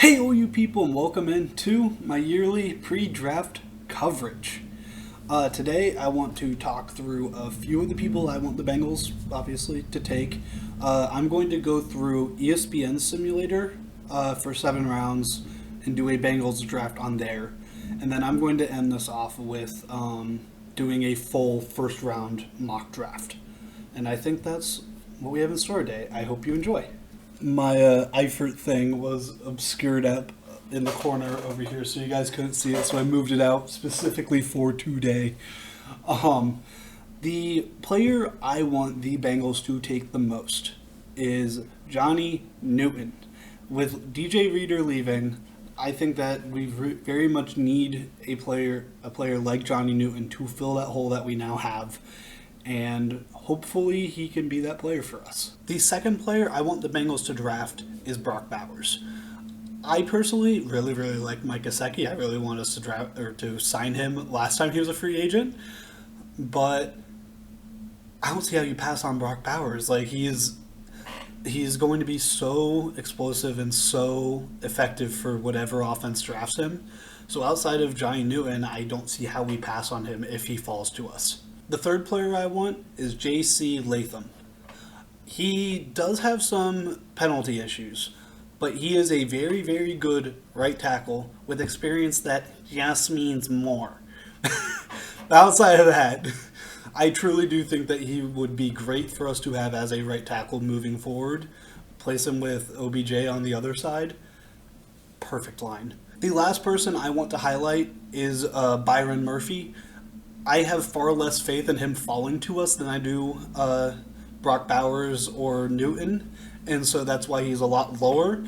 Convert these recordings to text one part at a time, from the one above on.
Hey, all you people, and welcome into my yearly pre-draft coverage. Today, I want to talk through a few of the people I want the Bengals, obviously, to take. I'm going to go through ESPN Simulator for 7 rounds and do a Bengals draft on there. And then I'm going to end this off with doing a full first round mock draft. And I think that's what we have in store today. I hope you enjoy. My Eifert thing was obscured up in the corner over here, so you guys couldn't see it, so I moved it out specifically for today. The player I want the Bengals to take the most is Johnny Newton. With DJ Reader leaving, I think that we very much need a player like Johnny Newton to fill that hole that we now have. And hopefully he can be that player for us. The second player I want the Bengals to draft is Brock Bowers. I personally really like Mike Gesicki. I really want us to draft or to sign him last time he was a free agent, but I don't see how you pass on Brock Bowers. Like he's going to be so explosive and so effective for whatever offense drafts him. So outside of Johnny Newton, I don't see how we pass on him if he falls to us. The third player I want is J.C. Latham. He does have some penalty issues, but he is a very good right tackle with experience that just means more. Outside of that, I truly do think that he would be great for us to have as a right tackle moving forward. Place him with OBJ on the other side. Perfect line. The last person I want to highlight is Byron Murphy. I have far less faith in him falling to us than I do Brock Bowers or Newton, and so that's why he's a lot lower.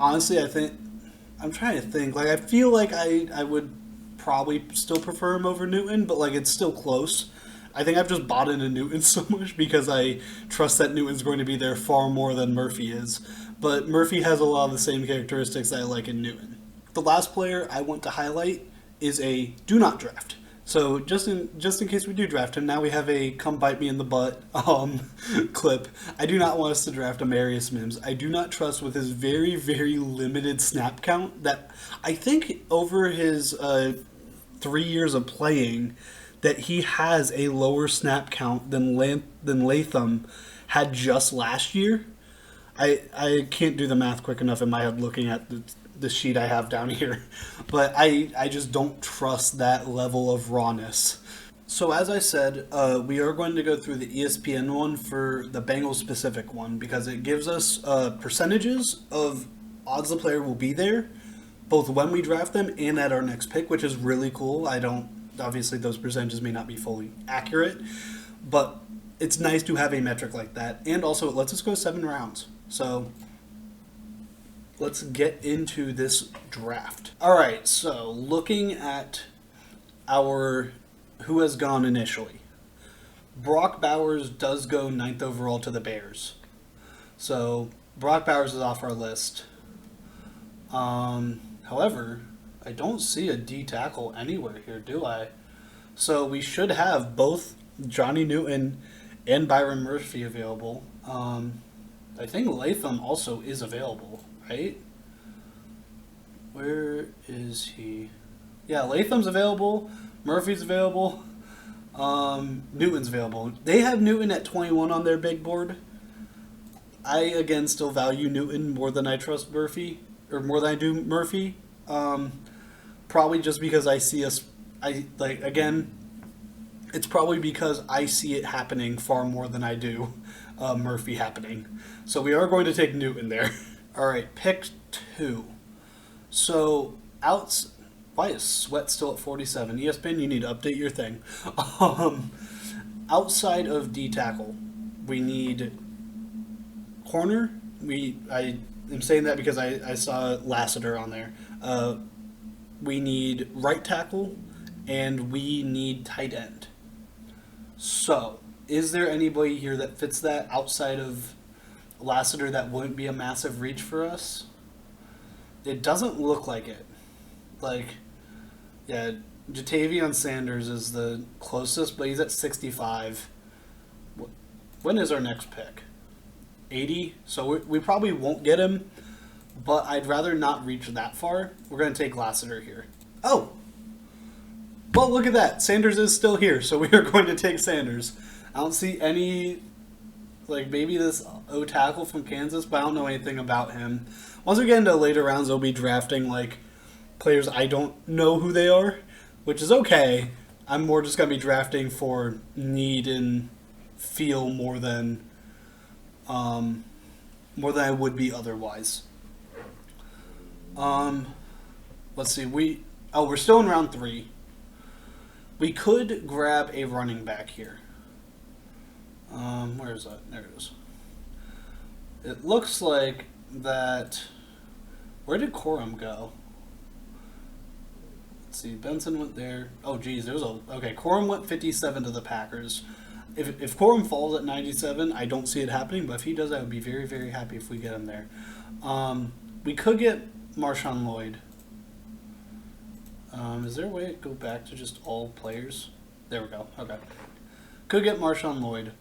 Honestly, I'm trying to think. Like, I feel like I would probably still prefer him over Newton, but like it's still close. I think I've just bought into Newton so much because I trust that Newton's going to be there far more than Murphy is. But Murphy has a lot of the same characteristics that I like in Newton. The last player I want to highlight is a do not draft. So just in case we do draft him, now we have a come bite me in the butt clip. I do not want us to draft Amarius Mims. I do not trust with his very limited snap count that I think over his 3 years of playing that he has a lower snap count than Latham had just last year. I can't do the math quick enough in my head looking at the sheet I have down here, but I just don't trust that level of rawness. So as I said, we are going to go through the ESPN one for the Bengals specific one because it gives us percentages of odds the player will be there, both when we draft them and at our next pick, which is really cool. Obviously those percentages may not be fully accurate, but it's nice to have a metric like that, and also it lets us go 7 rounds. So let's get into this draft. All right, so looking at our who has gone initially. Brock Bowers does go 9th overall to the Bears. So Brock Bowers is off our list. However, I don't see a D tackle anywhere here, do I? So we should have both Johnny Newton and Byron Murphy available. I think Latham also is available, right? Where is he? Yeah, Latham's available. Murphy's available. Newton's available. They have Newton at 21 on their big board. I, again, still value Newton more than I trust Murphy, or more than I do Murphy. Probably just because I see us, it's probably because I see it happening far more than I do Murphy happening. So we are going to take Newton there. All right, pick 2. So, why is Sweat still at 47? ESPN, you need to update your thing. Outside of D tackle, we need corner. I am saying that because I saw Lassiter on there. We need right tackle, and we need tight end. So, is there anybody here that fits that outside of Lassiter that wouldn't be a massive reach for us? It doesn't look like it. Jatavion Sanders is the closest, but he's at 65. When is our next pick? 80? So we probably won't get him, but I'd rather not reach that far. We're going to take Lassiter here. Oh! Well, look at that. Sanders is still here, so we are going to take Sanders. I don't see any, like, maybe this O tackle from Kansas, but I don't know anything about him. Once we get into later rounds, they'll be drafting, like, players I don't know who they are, which is okay. I'm more just going to be drafting for need and feel more than I would be otherwise. Let's see. We're still in round 3. We could grab a running back here. Where is that? There it is. It looks like that. Where did Corum go? Let's see. Benson went there. Oh, geez. Okay, Corum went 57 to the Packers. If Corum falls at 97, I don't see it happening, but if he does, I would be very, very happy if we get him there. We could get Marshawn Lloyd. Is there a way to go back to just all players? There we go. Okay. Could get Marshawn Lloyd.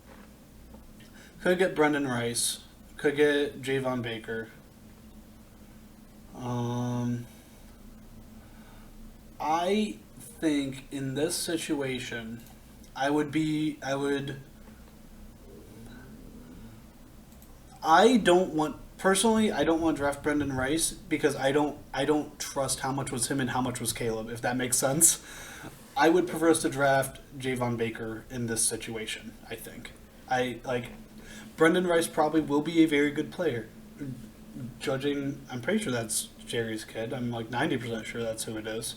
Could get Brendan Rice. Could get Javon Baker. I think in this situation, I don't want to draft Brendan Rice because I don't trust how much was him and how much was Caleb, if that makes sense. I would prefer us to draft Javon Baker in this situation, I think. Brendan Rice probably will be a very good player. I'm pretty sure that's Jerry's kid. I'm like 90% sure that's who it is.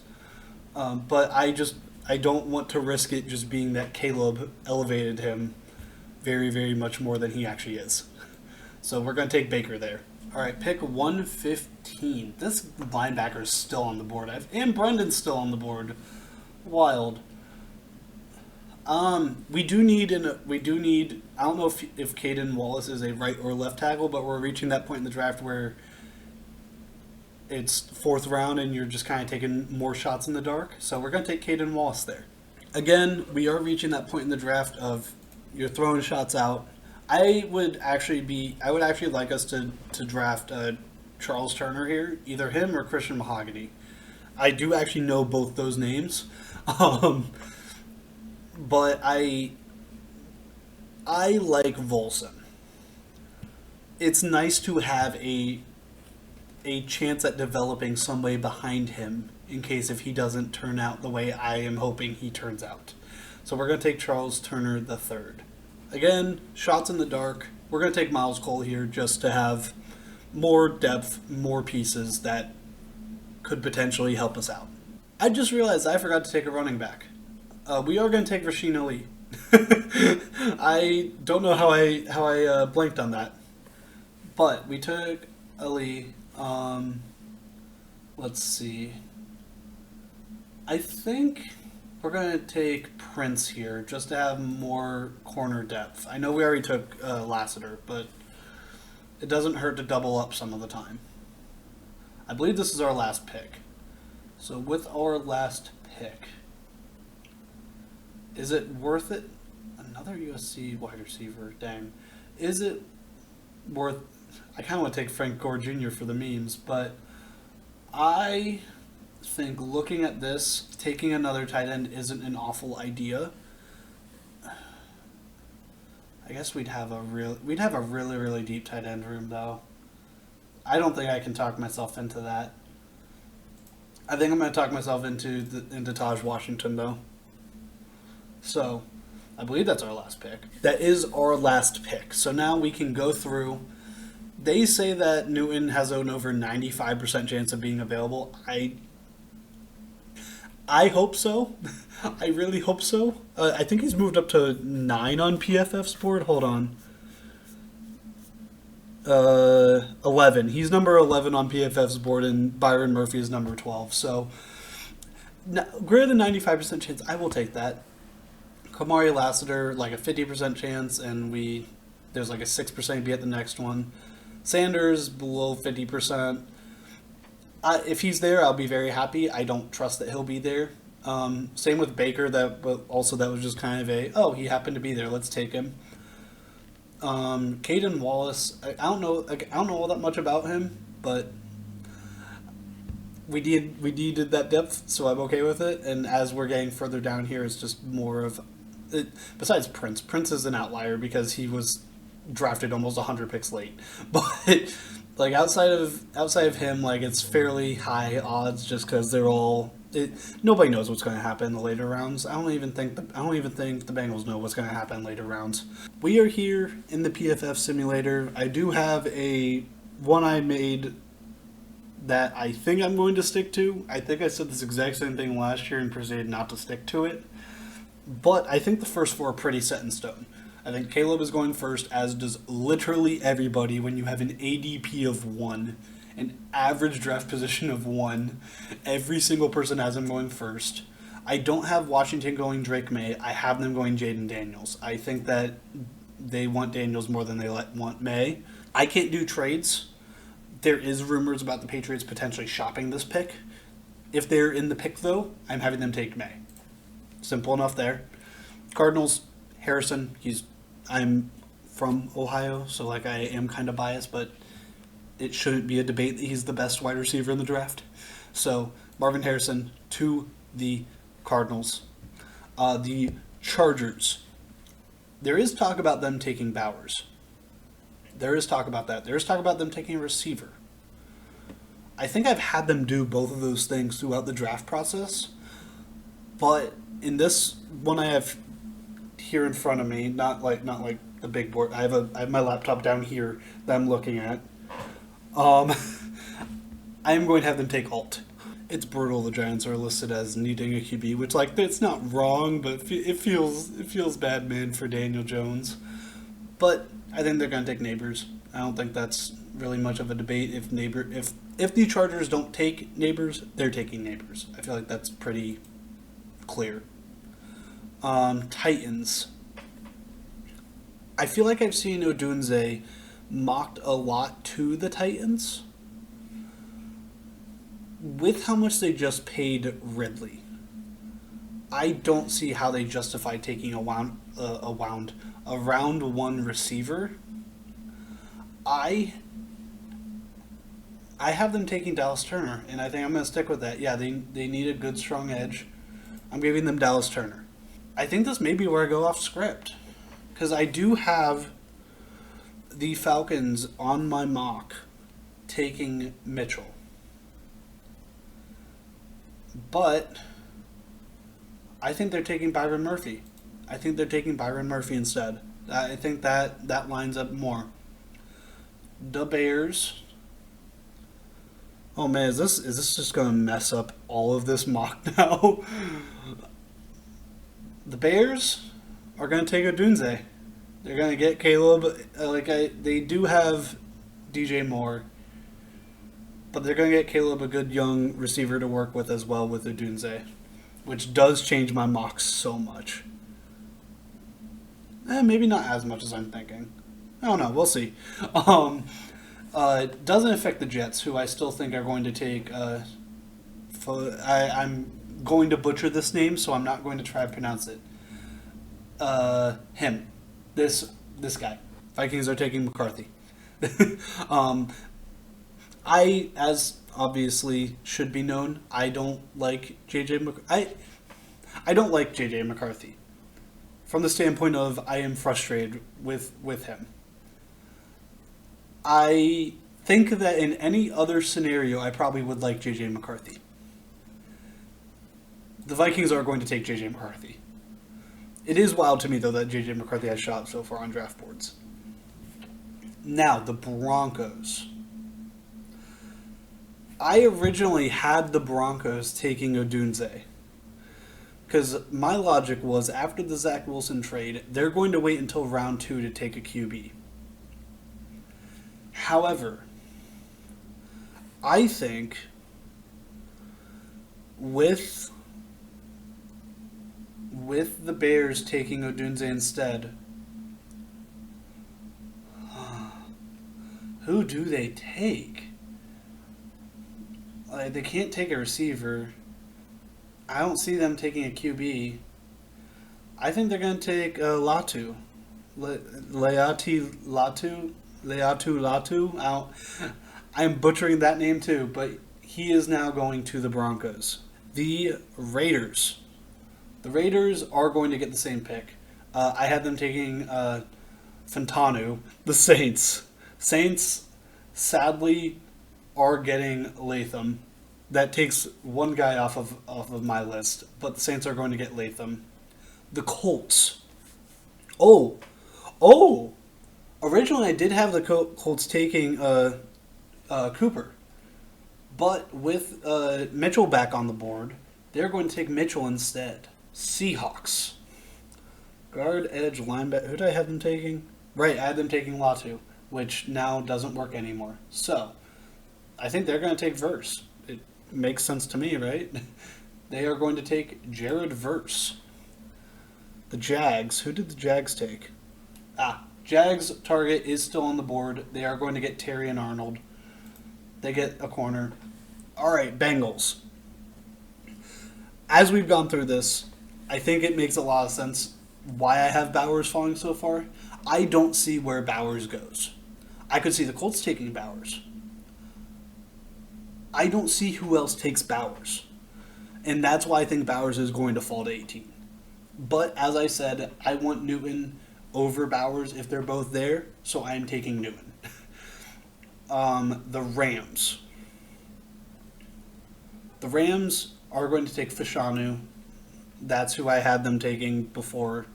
But I don't want to risk it just being that Caleb elevated him very, very much more than he actually is. So we're going to take Baker there. All right, pick 115. This linebacker is still on the board. And Brendan's still on the board. Wild. We do need. I don't know if Caden Wallace is a right or left tackle, but we're reaching that point in the draft where it's 4th round and you're just kind of taking more shots in the dark. So we're going to take Caden Wallace there. Again, we are reaching that point in the draft of you're throwing shots out. I would actually like us to draft Charles Turner here, either him or Christian Mahogany. I do actually know both those names. But I like Volson. It's nice to have a chance at developing somebody behind him in case if he doesn't turn out the way I am hoping he turns out. So we're going to take Charles Turner III. Again, shots in the dark. We're going to take Miles Cole here just to have more depth, more pieces that could potentially help us out. I just realized I forgot to take a running back. We are going to take Rasheen Ali. I don't know how I blanked on that. But we took Ali. Let's see. I think we're going to take Prince here just to have more corner depth. I know we already took Lassiter, but it doesn't hurt to double up some of the time. I believe this is our last pick. So with our last pick, is it worth it? Another USC wide receiver, dang. Is it worth... I kind of want to take Frank Gore Jr. for the memes, but I think looking at this, taking another tight end isn't an awful idea. I guess we'd have a really, really deep tight end room, though. I don't think I can talk myself into that. I think I'm going to talk myself into Taj Washington, though. So, I believe that's our last pick. That is our last pick. So now we can go through. They say that Newton has an over 95% chance of being available. I hope so. I really hope so. I think he's moved up to 9 on PFF's board. Hold on. 11. He's number 11 on PFF's board, and Byron Murphy is number 12. So, greater than 95% chance, I will take that. Kamari Lassiter, like a 50% chance, and there's like a 6% he'd be at the next one. Sanders, below 50%. If he's there, I'll be very happy. I don't trust that he'll be there. Same with Baker, that was just kind of he happened to be there, let's take him. Caden Wallace, I don't know all that much about him, but we needed that depth, so I'm okay with it. And as we're getting further down here, it's just more of it, besides Prince. Prince is an outlier because he was drafted almost 100 picks late, but like outside of him, like it's fairly high odds just because they're all. Nobody knows what's going to happen in the later rounds. I don't even think the Bengals know what's going to happen in later rounds. We are here in the PFF simulator. I do have a one I made that I think I'm going to stick to. I think I said this exact same thing last year and proceeded not to stick to it. But I think the first four are pretty set in stone. I think Caleb is going first, as does literally everybody when you have an ADP of 1, an average draft position of 1. Every single person has him going first. I don't have Washington going Drake May. I have them going Jaden Daniels. I think that they want Daniels more than they want May. I can't do trades. There is rumors about the Patriots potentially shopping this pick. If they're in the pick, though, I'm having them take May. Simple enough there. Cardinals, Harrison. I'm from Ohio, so like I am kind of biased, but it shouldn't be a debate that he's the best wide receiver in the draft. So Marvin Harrison to the Cardinals. The Chargers. There is talk about them taking Bowers. There is talk about that. There is talk about them taking a receiver. I think I've had them do both of those things throughout the draft process, but in this one I have here in front of me, not like the big board. I have my laptop down here that I'm looking at. I am going to have them take Alt. It's brutal. The Giants are listed as needing a QB, which like it's not wrong, but it feels bad, man, for Daniel Jones. But I think they're going to take Neighbors. I don't think that's really much of a debate. If the Chargers don't take Neighbors, they're taking Neighbors. I feel like that's pretty clear. Titans. I feel like I've seen Odunze mocked a lot to the Titans with how much they just paid Ridley. I don't see how they justify taking a round one receiver. I have them taking Dallas Turner, and I think I'm going to stick with that. Yeah, they need a good, strong edge. I'm giving them Dallas Turner. I think this may be where I go off script, because I do have the Falcons on my mock taking Mitchell. But I think they're taking Byron Murphy. I think they're taking Byron Murphy instead. I think that lines up more. The Bears. Oh man, is this just gonna mess up all of this mock now? The Bears are gonna take Odunze. They're gonna get Caleb. They do have DJ Moore, but they're gonna get Caleb, a good young receiver to work with as well with Odunze, which does change my mocks so much. Maybe not as much as I'm thinking. I don't know. We'll see. It doesn't affect the Jets, who I still think are going to take. I'm going to butcher this name, so I'm not going to try to pronounce it. Him. This guy. Vikings are taking McCarthy. As obviously should be known, I don't like I don't like JJ McCarthy. From the standpoint of I am frustrated with him. I think that in any other scenario, I probably would like JJ McCarthy. The Vikings are going to take JJ McCarthy. It is wild to me, though, that JJ McCarthy has shot so far on draft boards. Now, the Broncos. I originally had the Broncos taking Odunze, because my logic was after the Zach Wilson trade, they're going to wait until round 2 to take a QB. However, I think with the Bears taking Odunze instead, who do they take? They can't take a receiver. I don't see them taking a QB. I think they're going to take Latu. Leatu Latu. I'm butchering that name too, but he is now going to the Broncos. The Raiders. The Raiders are going to get the same pick. I had them taking Fantanu. The Saints. Saints, sadly, are getting Latham. That takes one guy off of my list, but the Saints are going to get Latham. The Colts. Oh, oh! Originally, I did have the Colts taking Cooper, but with Mitchell back on the board, they're going to take Mitchell instead. Seahawks. Guard, edge, linebacker. Who did I have them taking? Right, I had them taking Latu, which now doesn't work anymore. So, I think they're going to take Verse. It makes sense to me, right? They are going to take Jared Verse. The Jags. Who did the Jags take? Jags target is still on the board. They are going to get Terry and Arnold. They get a corner. All right, Bengals. As we've gone through this, I think it makes a lot of sense why I have Bowers falling so far. I don't see where Bowers goes. I could see the Colts taking Bowers. I don't see who else takes Bowers. And that's why I think Bowers is going to fall to 18. But as I said, I want Newton over Bowers if they're both there, so I'm taking Newton. The Rams. The Rams are going to take Fashanu. That's who I had them taking before.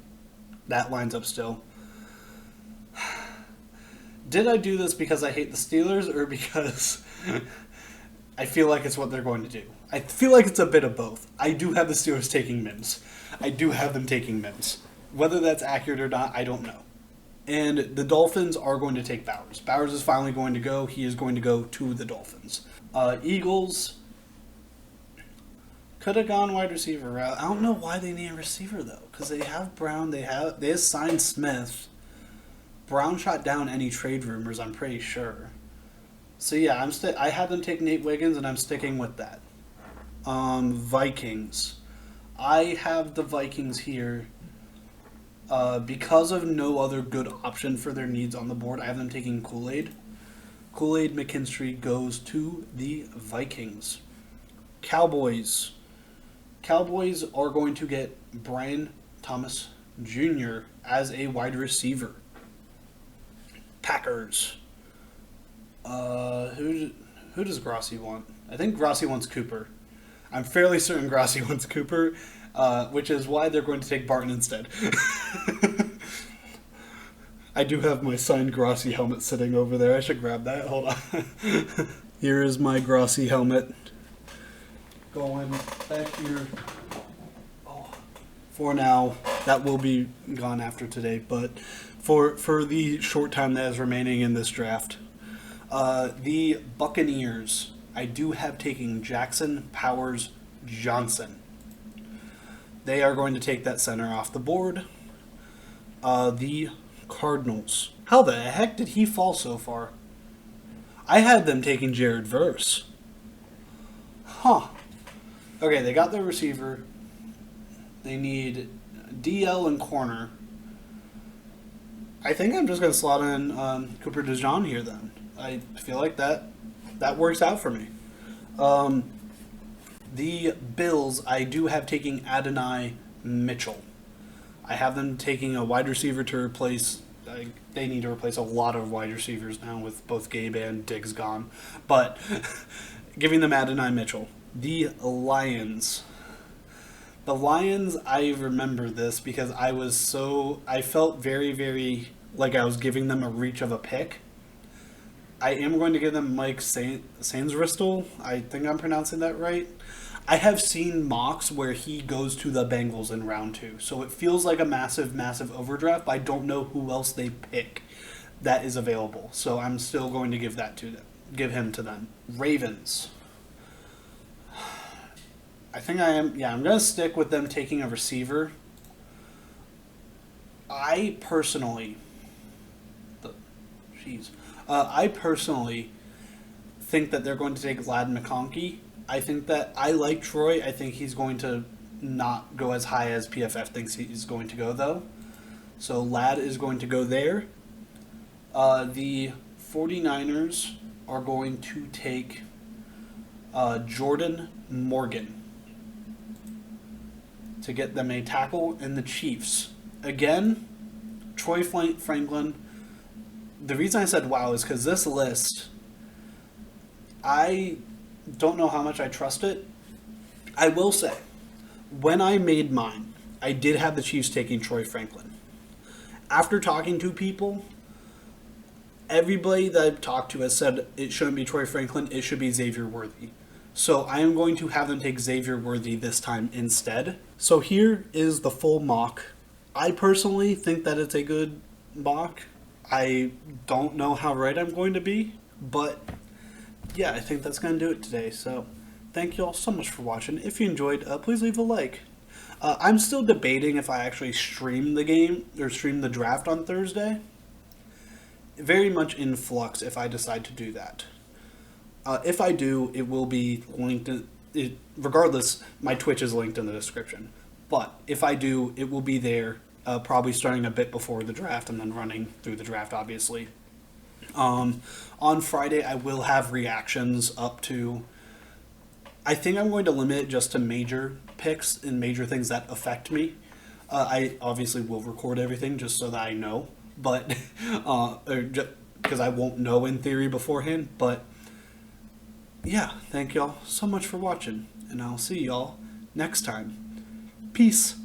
That lines up still. Did I do this because I hate the Steelers or because I feel like it's what they're going to do? I feel like it's a bit of both. I do have the Steelers taking Mims. I do have them taking Mims. Whether that's accurate or not, I don't know. And the Dolphins are going to take Bowers. Bowers is finally going to go. He is going to go to the Dolphins. Eagles could have gone wide receiver route. I don't know why they need a receiver, though, because they have Brown. They assigned Smith. Brown shot down any trade rumors, I'm pretty sure. So, yeah, I had them take Nate Wiggins, and I'm sticking with that. Vikings. I have the Vikings here. Because of no other good option for their needs on the board, I have them taking Kool-Aid. Kool-Aid McKinstry goes to the Vikings. Cowboys. Cowboys are going to get Brian Thomas Jr. as a wide receiver. Packers. Who does Grossi want? I think Grossi wants Cooper. I'm fairly certain Grossi wants Cooper, which is why they're going to take Barton instead. I do have my signed Grossi helmet sitting over there. I should grab that. Hold on. Here is my Grossi helmet. Going back here. Oh, for now, that will be gone after today, but for the short time that is remaining in this draft, the Buccaneers, I do have taking Jackson, Powers, Johnson. They are going to take that center off the board. The Cardinals. How the heck did he fall so far? I had them taking Jared Verse. Huh. Okay, they got their receiver. They need DL and corner. I think I'm just going to slot in Cooper DeJean here then. I feel like that works out for me. The Bills, I do have taking Adonai Mitchell. I have them taking a wide receiver to replace. They need to replace a lot of wide receivers now with both Gabe and Diggs gone. But giving them Adonai Mitchell. The Lions. The Lions, I remember this because I felt very, very like I was giving them a reach of a pick. I am going to give them Mike Sainristil. I think I'm pronouncing that right. I have seen mocks where he goes to the Bengals in round 2. So it feels like a massive, massive overdraft, but I don't know who else they pick that is available. So I'm still going to give him to them. Ravens. I think I am. Yeah, I'm going to stick with them taking a receiver. I personally think that they're going to take Lad McConkey. I think that I like Troy. I think he's going to not go as high as PFF thinks he's going to go, though. So Lad is going to go there. The 49ers are going to take Jordan Morgan to get them a tackle in the Chiefs. Again, Troy Franklin. The reason I said wow is because this list, I don't know how much I trust it. I will say, when I made mine, I did have the Chiefs taking Troy Franklin. After talking to people, everybody that I've talked to has said it shouldn't be Troy Franklin, it should be Xavier Worthy. So I am going to have them take Xavier Worthy this time instead. So here is the full mock. I personally think that it's a good mock. I don't know how right I'm going to be, but yeah, I think that's going to do it today. So thank you all so much for watching. If you enjoyed, please leave a like. I'm still debating if I actually stream the game or stream the draft on Thursday. Very much in flux if I decide to do that. If I do, it will be linked in, regardless, my Twitch is linked in the description. But if I do, it will be there, probably starting a bit before the draft and then running through the draft, obviously. On Friday, I will have reactions up to... I think I'm going to limit it just to major picks and major things that affect me. I obviously will record everything just so that I know, but because I won't know in theory beforehand. But yeah, thank y'all so much for watching, and I'll see y'all next time. Peace.